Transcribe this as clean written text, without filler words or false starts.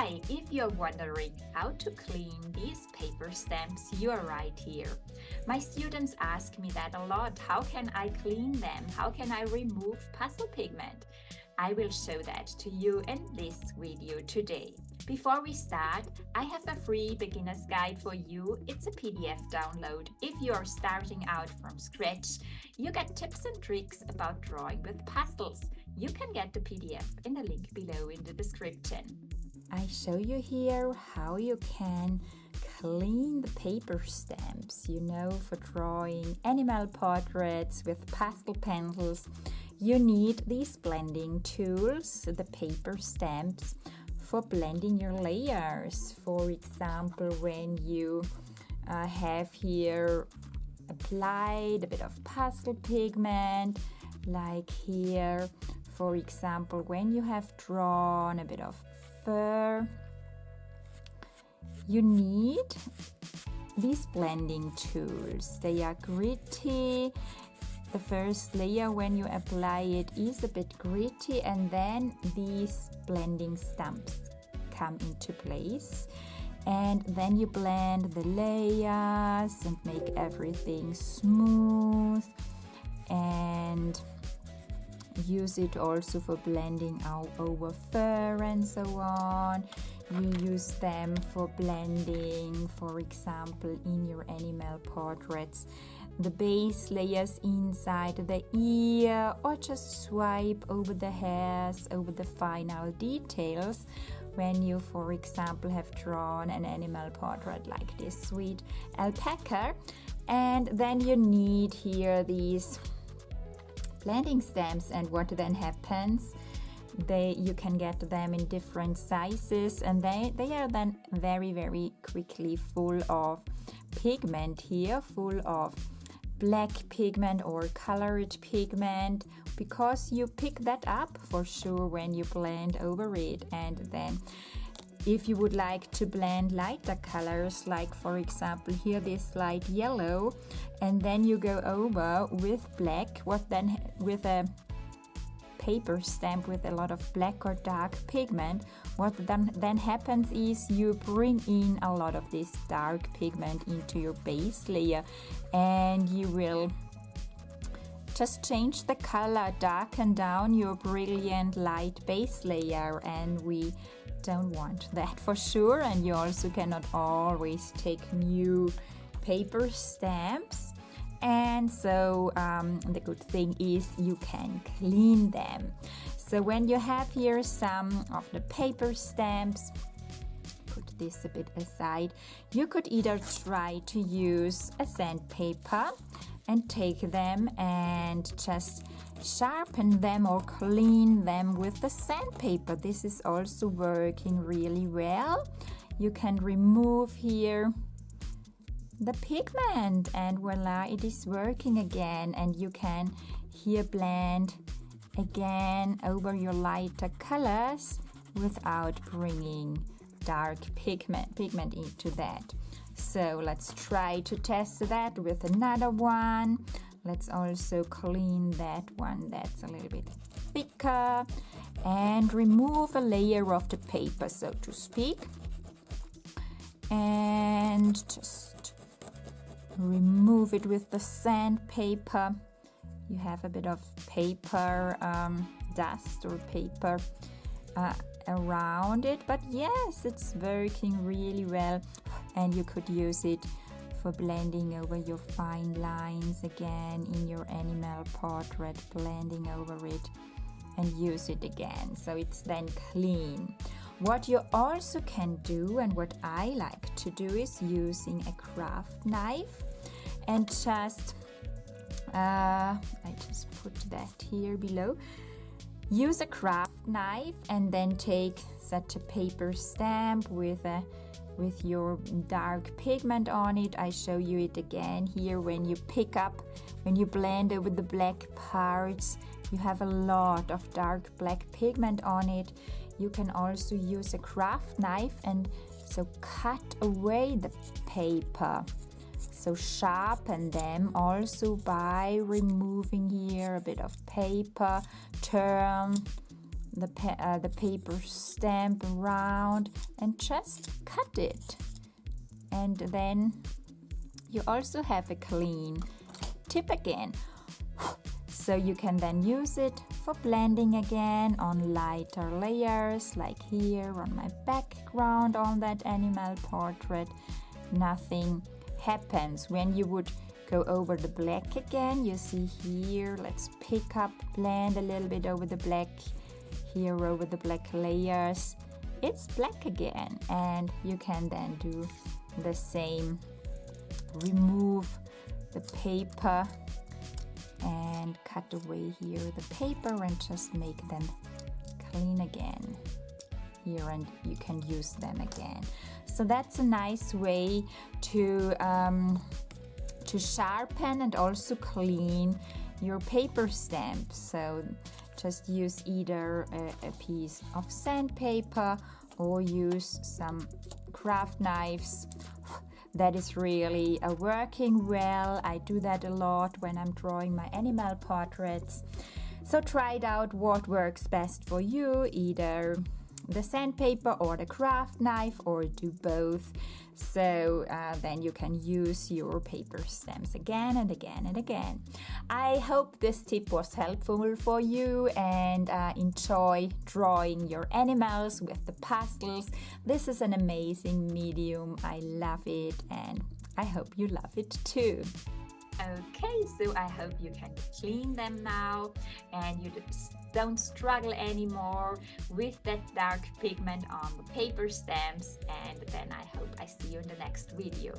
Hi, if you're wondering how to clean these paper stamps, you're right here. My students ask me that a lot. How can I clean them? How can I remove pastel pigment? I will show that to you in this video today. Before we start, I have a free beginner's guide for you. It's a PDF download. If you're starting out from scratch, you get tips and tricks about drawing with pastels. You can get the PDF in the link below in the description. I show you here how you can clean the paper stamps, for drawing animal portraits with pastel pencils. You need these blending tools, the paper stamps, for blending your layers. For example, when you have here applied a bit of pastel pigment, like here, for example, when you have drawn a bit of fur, you need these blending tools. They are gritty. The first layer when you apply it is a bit gritty, and then these blending stumps come into place, and then you blend the layers and make everything smooth, and use it also for blending out over fur and so on. You use them for blending, for example, in your animal portraits, the base layers inside the ear, or just swipe over the hairs, over the final details when you, for example, have drawn an animal portrait like this sweet alpaca. And then you need here these blending stamps, and what then happens, you can get them in different sizes, and they are then very quickly full of pigment here, full of black pigment or colored pigment, because you pick that up for sure when you blend over it. And then if you would like to blend lighter colors, like for example here this light yellow, and then you go over with black, with a paper stamp with a lot of black or dark pigment, what then happens is you bring in a lot of this dark pigment into your base layer, and you will just change the color, darken down your brilliant light base layer, and we don't want that for sure. And you also cannot always take new paper stamps, and so the good thing is you can clean them. So when you have here some of the paper stamps, put this a bit aside. You could either try to use a sandpaper and take them and just sharpen them or clean them with the sandpaper. This is also working really well. You can remove here the pigment, and voila, it is working again, and you can here blend again over your lighter colors without bringing dark pigment into that. So let's try to test that with another one. Let's also clean that one that's a little bit thicker, and remove a layer of the paper, so to speak, and just remove it with the sandpaper. You have a bit of paper dust or paper around it, but yes, it's working really well, and you could use it for blending over your fine lines again in your animal portrait, blending over it and use it again, so it's then clean. What you also can do, and what I like to do, is using a craft knife, and just I just put that here below. Use a craft knife and then take such a paper stamp with your dark pigment on it. I show you it again here. When you blend over the black parts, you have a lot of dark black pigment on it. You can also use a craft knife and so cut away the paper. So sharpen them also by removing here a bit of paper, turn the paper stamp around and just cut it. And then you also have a clean tip again. So you can then use it for blending again on lighter layers, like here on my background on that animal portrait. Nothing happens when you would go over the black again. You see here, let's pick up, blend a little bit over the black, here over the black layers. It's black again, and you can then do the same. Remove the paper and cut away here the paper and just make them clean again here, and you can use them again. So that's a nice way to sharpen and also clean your paper stamp. So just use either a piece of sandpaper or use some craft knives. That is really working well. I do that a lot when I'm drawing my animal portraits. So try it out what works best for you, either the sandpaper or the craft knife, or do both. So then you can use your paper stamps again and again and again. I hope this tip was helpful for you, and enjoy drawing your animals with the pastels. This is an amazing medium. I love it, and I hope you love it too. Okay, so I hope you can clean them now and you don't struggle anymore with that dark pigment on the paper stamps, and then I hope I see you in the next video.